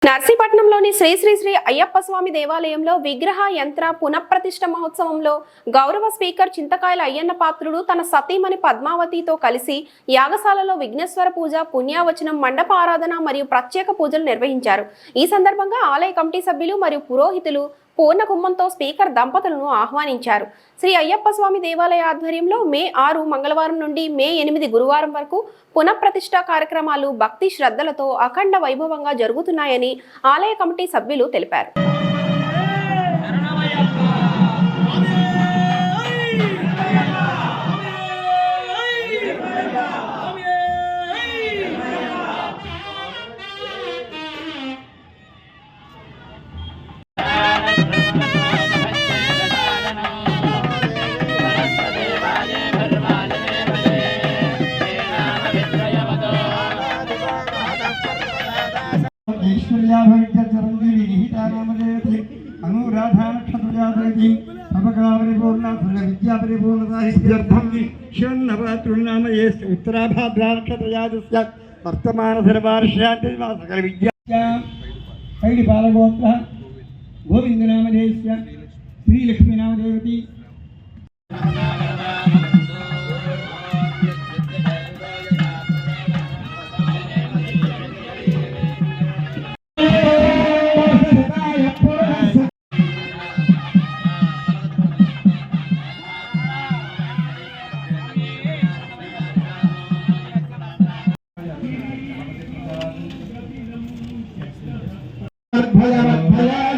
నర్సీపట్నంలోని శ్రీ శ్రీ శ్రీ అయ్యప్ప స్వామి దేవాలయంలో విగ్రహ యంత్ర పునఃప్రతిష్ఠ మహోత్సవంలో గౌరవ స్పీకర్ చింతకాయల అయ్యన్న పాత్రుడు తన సతీమణి పద్మావతితో కలిసి యాగశాలలో విఘ్నేశ్వర పూజ, పుణ్యావచనం, మండప ఆరాధన మరియు ప్రత్యేక పూజలు నిర్వహించారు. ఈ సందర్భంగా ఆలయ కమిటీ సభ్యులు మరియు పురోహితులు పూర్ణ కుంభంతో స్పీకర్ దంపతులను ఆహ్వానించారు. శ్రీ అయ్యప్ప స్వామి దేవాలయ ఆధ్వర్యంలో మే 6 మంగళవారం నుండి మే 8 గురువారం వరకు పునఃప్రతిష్ఠ కార్యక్రమాలు భక్తి శ్రద్ధలతో అఖండ వైభవంగా జరుగుతున్నాయని ఆలయ కమిటీ సభ్యులు తెలిపారు. गोविंदनामधेयस्य श्रीलक्ष्मीनामदेवती भया